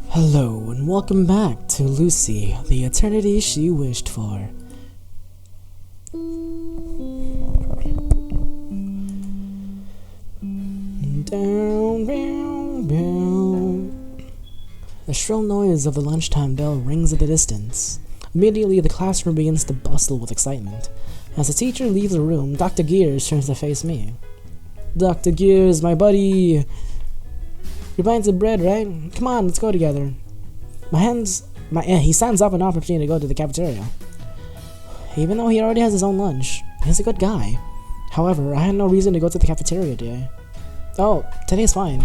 Hello and welcome back to Lucy, the eternity she wished for. The shrill noise of the lunchtime bell rings at the distance. Immediately the classroom begins to bustle with excitement. As the teacher leaves the room, Dr. Gears turns to face me. Dr. Gears, my buddy! You're buying some bread, right? Come on, let's go together. He stands up an opportunity to go to the cafeteria. Even though he already has his own lunch, he's a good guy. However, I had no reason to go to the cafeteria today. Oh, today's fine.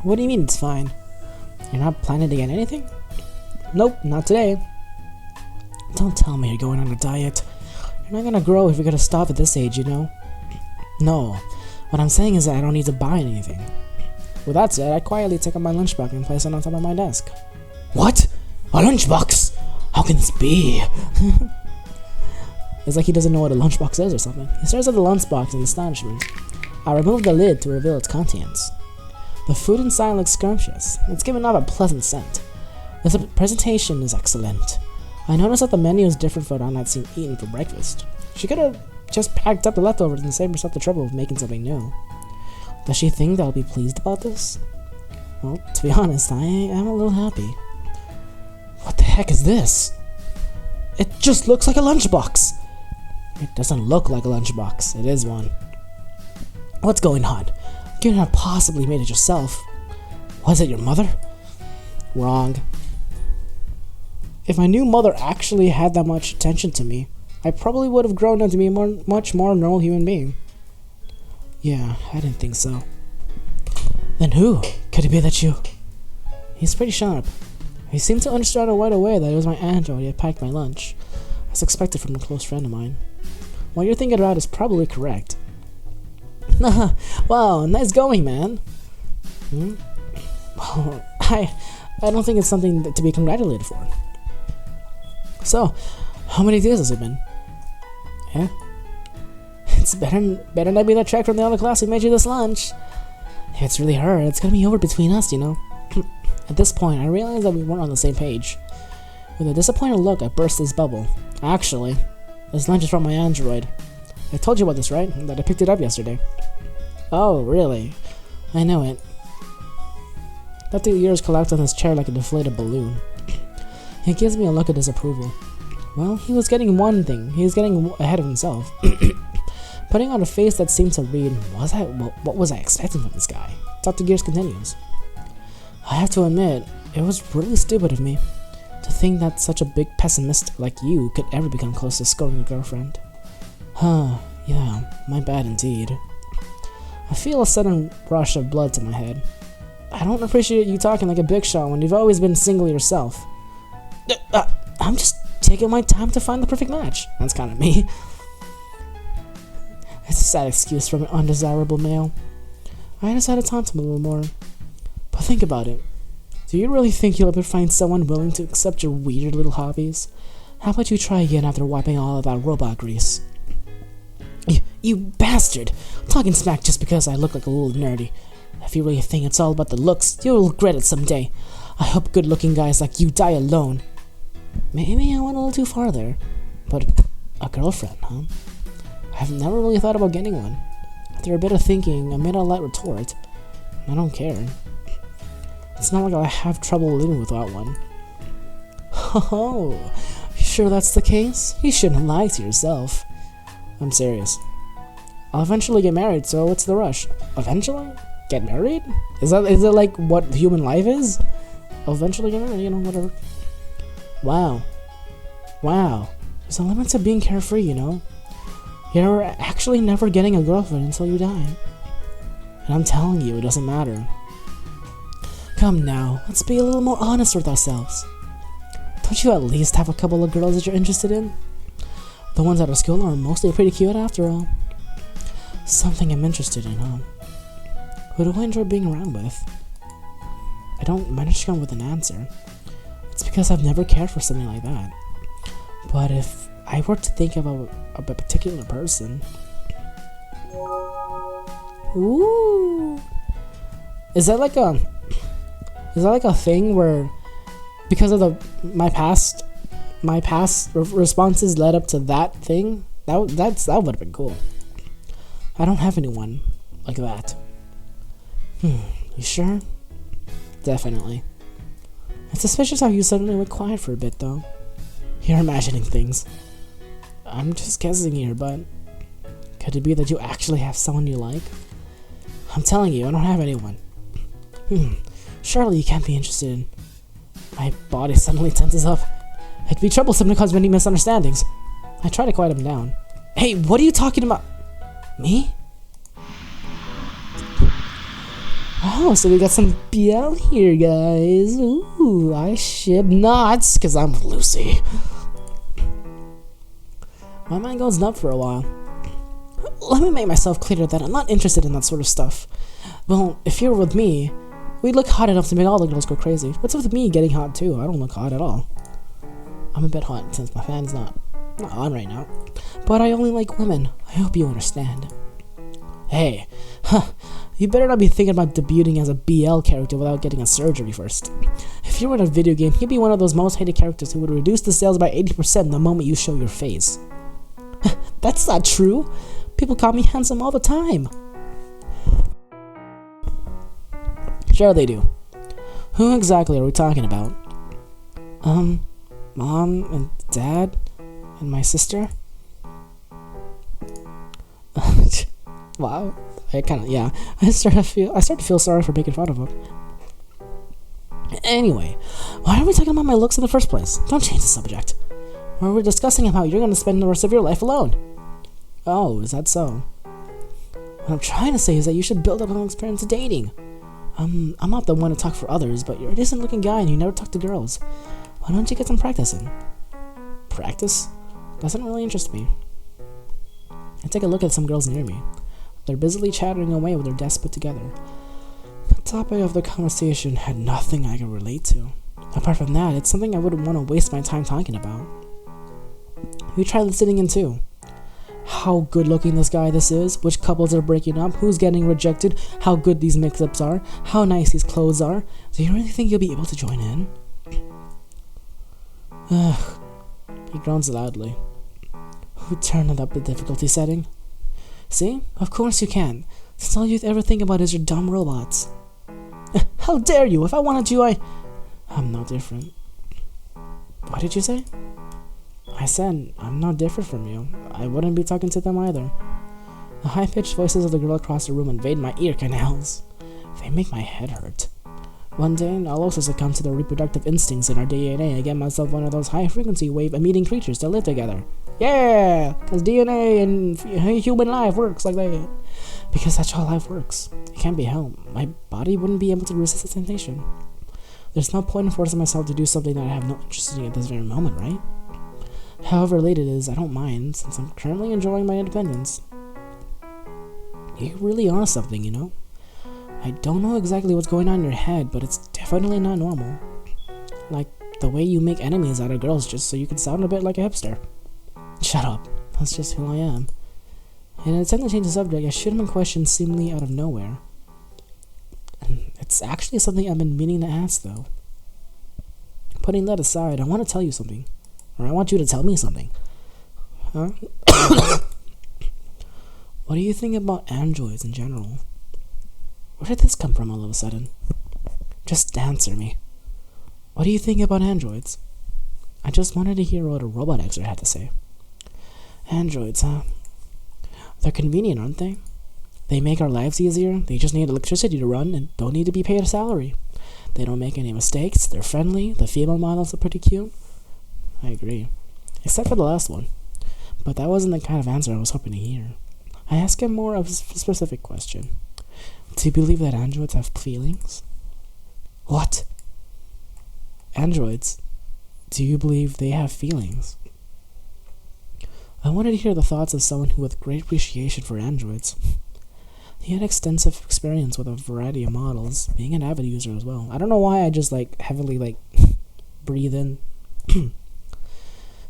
What do you mean it's fine? You're not planning to get anything? Nope, not today. Don't tell me you're going on a diet. You're not gonna grow if you're gonna stop at this age, you know? No, what I'm saying is that I don't need to buy anything. With that said, I quietly take out my lunchbox and place it on top of my desk. What? A lunchbox? How can this be? It's like he doesn't know what a lunchbox is or something. He stares at the lunchbox in astonishment. I remove the lid to reveal its contents. The food inside looks scrumptious. It's giving off a pleasant scent. The presentation is excellent. I noticed that the menu is different from what I'd seen eaten for breakfast. She could have just packed up the leftovers and saved herself the trouble of making something new. Does she think that I'll be pleased about this? Well, to be honest, I am a little happy. What the heck is this? It just looks like a lunchbox! It doesn't look like a lunchbox. It is one. What's going on? You couldn't have possibly made it yourself. Was it your mother? Wrong. If my new mother actually had that much attention to me, I probably would have grown up to be a much more normal human being. Yeah, I didn't think so. Then who? Could it be that you? He's pretty sharp. He seemed to understand right away that it was my aunt who had packed my lunch, as expected from a close friend of mine. What you're thinking about is probably correct. Wow, nice going, man. Well, I don't think it's something to be congratulated for. So, how many days has it been? Yeah? It's better not be that track from the other class who made you this lunch. If it's really her, it's gonna be over between us, you know. At this point, I realized that we weren't on the same page. With a disappointed look, I burst his bubble. Actually, this lunch is from my android. I told you about this, right? That I picked it up yesterday. Oh, really? I know it. Dr. Ears collapsed on his chair like a deflated balloon. He gives me a look of disapproval. Well, he was getting one thing. He was getting ahead of himself. Putting on a face that seemed to read, what was I expecting from this guy? Dr. Gears continues. I have to admit, it was really stupid of me to think that such a big pessimist like you could ever become close to scoring a girlfriend. Yeah, my bad indeed. I feel a sudden rush of blood to my head. I don't appreciate you talking like a big shot when you've always been single yourself. I'm just taking my time to find the perfect match. That's kind of me. It's a sad excuse from an undesirable male. I just had to taunt him a little more. But think about it. Do you really think you'll ever find someone willing to accept your weird little hobbies? How about you try again after wiping all of that robot grease? You bastard! Talking smack just because I look like a little nerdy. If you really think it's all about the looks, you'll regret it someday. I hope good-looking guys like you die alone. Maybe I went a little too far there. But a girlfriend, huh? I've never really thought about getting one. After a bit of thinking, I made a light retort. I don't care. It's not like I have trouble living without one. Oh, you sure that's the case? You shouldn't lie to yourself. I'm serious. I'll eventually get married, so what's the rush? Eventually? Get married? Is it like what human life is? I'll eventually get married, you know, whatever. Wow. There's a limit to being carefree, you know? You're actually never getting a girlfriend until you die. And I'm telling you, it doesn't matter. Come now, let's be a little more honest with ourselves. Don't you at least have a couple of girls that you're interested in? The ones at our school are mostly pretty cute after all. Something I'm interested in, huh? Who do I enjoy being around with? I don't manage to come with an answer. It's because I've never cared for something like that. But if I were to think about a particular person... Ooh! Is that like a... Is that like a thing where, because of my past responses led up to that thing? That would have been cool. I don't have anyone like that. You sure? Definitely. It's suspicious how you suddenly went quiet for a bit, though. You're imagining things. I'm just guessing here, but could it be that you actually have someone you like? I'm telling you, I don't have anyone. Surely you can't be interested in... My body suddenly tenses up. It'd be troublesome to cause many misunderstandings. I try to quiet him down. Hey, what are you talking about? Me? Oh, so we got some BL here, guys. Ooh, I ship nuts, because I'm with Lucy. My mind goes numb for a while. Let me make myself clear that I'm not interested in that sort of stuff. Well, if you're with me, we'd look hot enough to make all the girls go crazy. What's with me getting hot too? I don't look hot at all. I'm a bit hot since my fan's not on right now. But I only like women. I hope you understand. Hey, you better not be thinking about debuting as a BL character without getting a surgery first. If you were in a video game, you'd be one of those most hated characters who would reduce the sales by 80% the moment you show your face. That's not true. People call me handsome all the time. Sure they do. Who exactly are we talking about? Mom and Dad and my sister? Wow. I start to feel sorry for making fun of him. Anyway, why are we talking about my looks in the first place? Don't change the subject. We're discussing how you're going to spend the rest of your life alone. Oh, is that so? What I'm trying to say is that you should build up an experience of dating. I'm not the one to talk for others, but you're a decent looking guy and you never talk to girls. Why don't you get some practice in? Practice? Doesn't really interest me. I take a look at some girls near me. They're busily chattering away with their desks put together. The topic of the conversation had nothing I could relate to. Apart from that, it's something I wouldn't want to waste my time talking about. We try listening in too. How good looking this is, which couples are breaking up, who's getting rejected, how good these mix-ups are, how nice these clothes are. Do you really think you'll be able to join in? Ugh. He groans loudly. Who turned up the difficulty setting? See? Of course you can. Since all you'd ever think about is your dumb robots. How dare you! If I wanted you, I'm not different. What did you say? I said, I'm not different from you. I wouldn't be talking to them either. The high-pitched voices of the girl across the room invade my ear canals. They make my head hurt. One day, I'll also succumb to the reproductive instincts in our DNA and get myself one of those high-frequency wave-emitting creatures to live together. Yeah! Because DNA and human life works like that. Because that's how life works. It can't be helped. My body wouldn't be able to resist the temptation. There's no point in forcing myself to do something that I have no interest in at this very moment, right? However late it is, I don't mind, since I'm currently enjoying my independence. You really are something, you know? I don't know exactly what's going on in your head, but it's definitely not normal. Like the way you make enemies out of girls just so you can sound a bit like a hipster. Shut up. That's just who I am. In an attempt to change the subject, I shoot him a question seemingly out of nowhere. And it's actually something I've been meaning to ask, though. Putting that aside, I want to tell you something. Or I want you to tell me something. Huh? What do you think about androids in general? Where did this come from all of a sudden? Just answer me. What do you think about androids? I just wanted to hear what a robot expert had to say. Androids, huh? They're convenient, aren't they? They make our lives easier. They just need electricity to run and don't need to be paid a salary. They don't make any mistakes. They're friendly. The female models are pretty cute. I agree. Except for the last one. But that wasn't the kind of answer I was hoping to hear. I asked him more of a specific question. Do you believe that androids have feelings? What? Androids. Do you believe they have feelings? I wanted to hear the thoughts of someone who with great appreciation for androids. He had extensive experience with a variety of models, being an avid user as well. I don't know why I just heavily breathe in.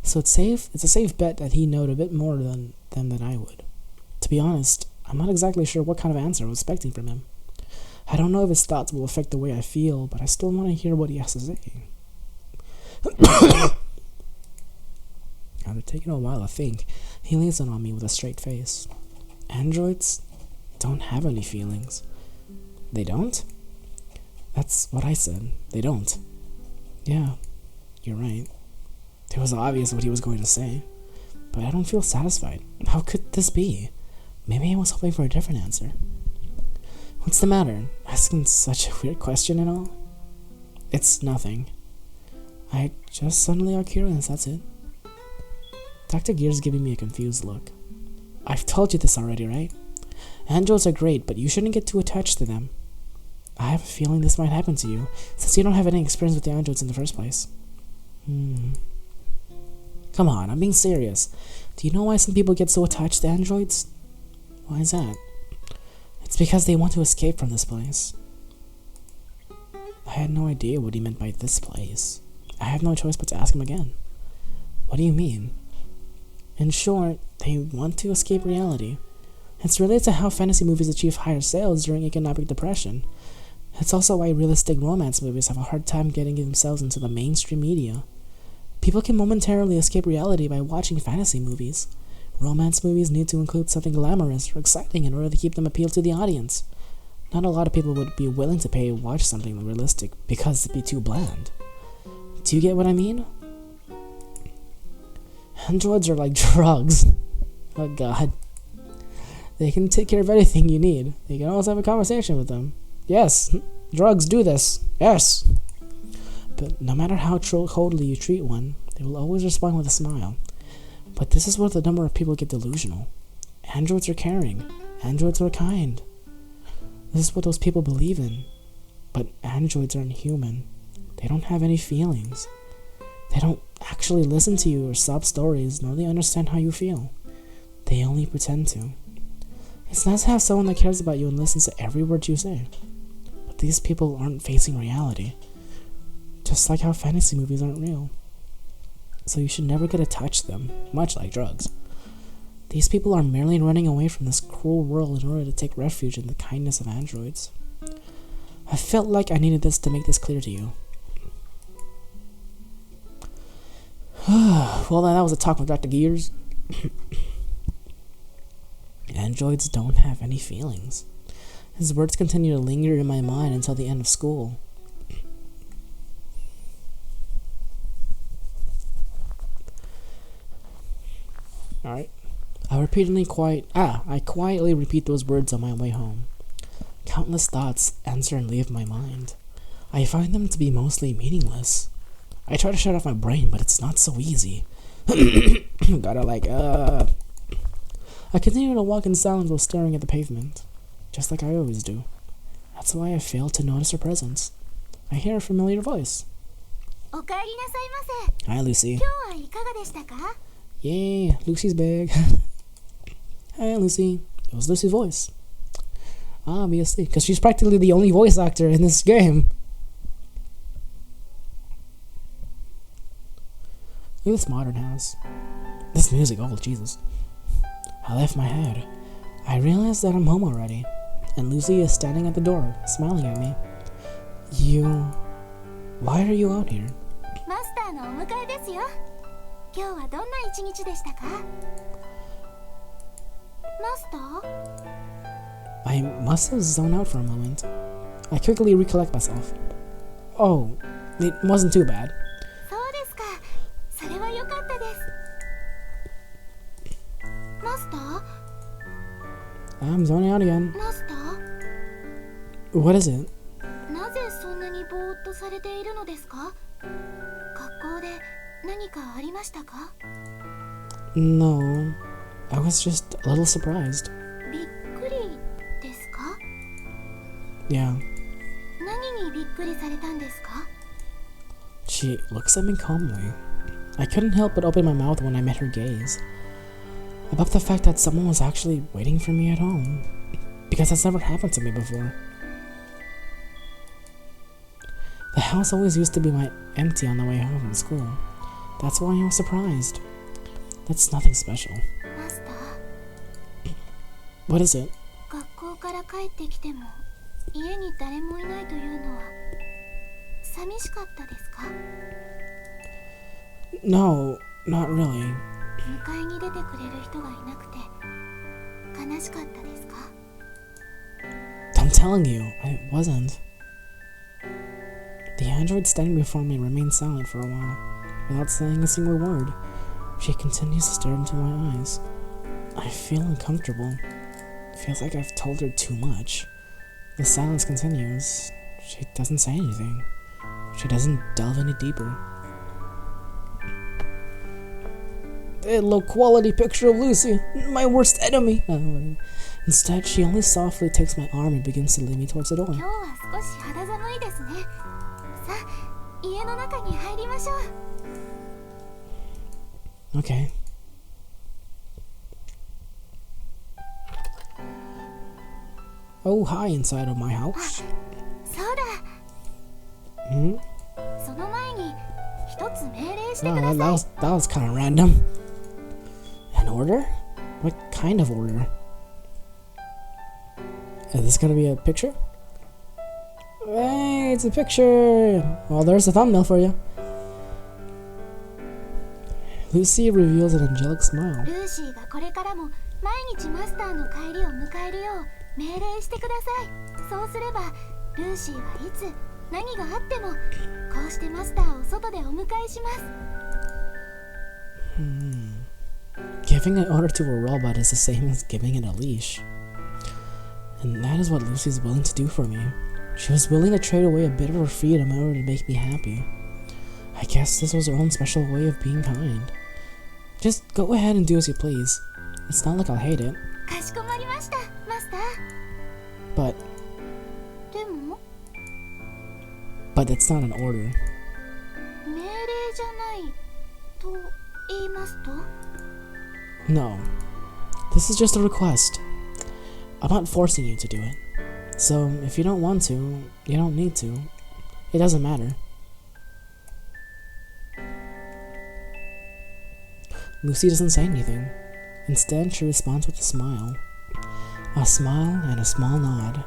So it's a safe bet that he knowed a bit more than I would. To be honest, I'm not exactly sure what kind of answer I was expecting from him. I don't know if his thoughts will affect the way I feel, but I still want to hear what he has to say. After taking a while to think, he leans in on me with a straight face. Androids don't have any feelings. They don't? That's what I said. They don't. Yeah, you're right. It was obvious what he was going to say, but I don't feel satisfied. How could this be? Maybe I was hoping for a different answer. What's the matter? Asking such a weird question and all? It's nothing. I just suddenly got curious, that's it. Dr. Gear's giving me a confused look. I've told you this already, right? Androids are great, but you shouldn't get too attached to them. I have a feeling this might happen to you, since you don't have any experience with the androids in the first place. Come on, I'm being serious. Do you know why some people get so attached to androids? Why is that? It's because they want to escape from this place. I had no idea what he meant by this place. I have no choice but to ask him again. What do you mean? In short, they want to escape reality. It's related to how fantasy movies achieve higher sales during economic depression. It's also why realistic romance movies have a hard time getting themselves into the mainstream media. People can momentarily escape reality by watching fantasy movies. Romance movies need to include something glamorous or exciting in order to keep them appeal to the audience. Not a lot of people would be willing to pay to watch something realistic because it'd be too bland. Do you get what I mean? Androids are like drugs. Oh god. They can take care of anything you need. You can always have a conversation with them. Yes, drugs do this. Yes. But no matter how coldly you treat one, they will always respond with a smile. But this is where the number of people get delusional. Androids are caring. Androids are kind. This is what those people believe in. But androids aren't human. They don't have any feelings. They don't actually listen to you or sob stories, nor they understand how you feel. They only pretend to. It's nice to have someone that cares about you and listens to every word you say. But these people aren't facing reality. Just like how fantasy movies aren't real. So you should never get attached to them, much like drugs. These people are merely running away from this cruel world in order to take refuge in the kindness of androids. I felt like I needed this to make this clear to you. Well, then that was a talk with Dr. Gears. Androids don't have any feelings. His words continue to linger in my mind until the end of school. Alright. I quietly repeat those words on my way home. Countless thoughts enter and leave my mind. I find them to be mostly meaningless. I try to shut off my brain, but it's not so easy. I continue to walk in silence while staring at the pavement, just like I always do. That's why I fail to notice her presence. I hear a familiar voice. Hi, Lucy. Yay, Lucy's back. Hi, Lucy. It was Lucy's voice. Obviously, because she's practically the only voice actor in this game. Look at this modern house. This music, oh Jesus. I left my head. I realized that I'm home already, and Lucy is standing at the door, smiling at me. Why are you out here? I must have zoned out for a moment. I quickly recollect myself. Oh, it wasn't too bad. I'm zoning out again. What is it? No, I was just a little surprised. Yeah. She looks at me calmly. I couldn't help but open my mouth when I met her gaze. About the fact that someone was actually waiting for me at home. Because that's never happened to me before. The house always used to be empty on the way home from school. That's why I was surprised. That's nothing special. What is it? 家に誰もいないというのは寂しかったですか？ No, not really. 迎えに出てくれる人がいなくて悲しかったですか？ I'm telling you, I wasn't. The android standing before me remained silent for a while, without saying a single word. She continues to stare into my eyes. I feel uncomfortable. Feels like I've told her too much. The silence continues. She doesn't say anything. She doesn't delve any deeper. A low-quality picture of Lucy, my worst enemy. Instead, she only softly takes my arm and begins to lead me towards the door. 今日は少し肌寒いですね。さあ、家の中に入りましょう。 Okay. Oh, hi inside of my house. そうだ。 Hmm? その前に一つ命令して Oh, くだ that さい。 was kind of random. An order? What kind of order? Is this gonna be a picture? Hey, it's a picture! Well, there's a thumbnail for you. Lucy reveals an angelic smile. ルーシーがこれからも毎日マスターの帰りを迎えるよう命令してください。そうすればルーシーはいつ何があってもこうしてマスターを外でお迎えします。 Giving an order to a robot is the same as giving it a leash. And that is what Lucy's willing to do for me. She was willing to trade away a bit of her freedom in order to make me happy. I guess this was her own special way of being kind. Just go ahead and do as you please. It's not like I'll hate it. かしこまりました、マスター。 But でも it's not an order. 命令じゃないと言いますと？ No. This is just a request. I'm not forcing you to do it. So, if you don't want to, you don't need to. It doesn't matter. Lucy doesn't say anything. Instead, she responds with a smile. A smile and a small nod.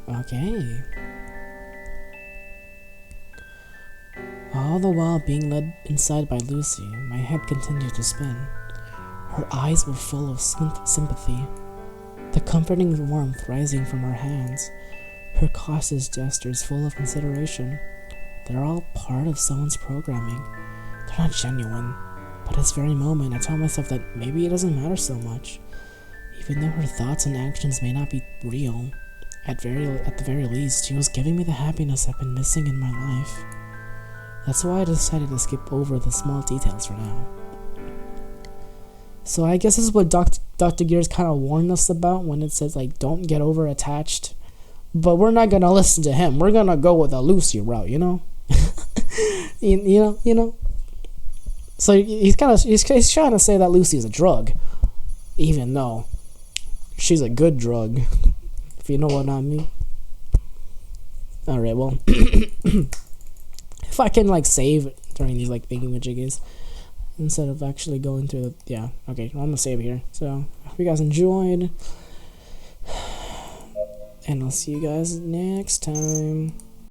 Okay. All the while being led inside by Lucy, my head continued to spin. Her eyes were full of sympathy, the comforting warmth rising from her hands, her cautious gestures full of consideration. They're all part of someone's programming. They're not genuine, but at this very moment I tell myself that maybe it doesn't matter so much. Even though her thoughts and actions may not be real, at the very least, she was giving me the happiness I've been missing in my life. That's why I decided to skip over the small details for now. So I guess this is what Dr. Gears kind of warned us about when it says, like, don't get over attached. But we're not gonna listen to him. We're gonna go with a Lucy route, you know? you know? So he's trying to say that Lucy is a drug, even though she's a good drug, if you know what I mean. Alright, well, if I can, like, save during these, like, thingy-majiggies, instead of actually going through the, yeah, okay, I'm gonna save here. So, hope you guys enjoyed, and I'll see you guys next time.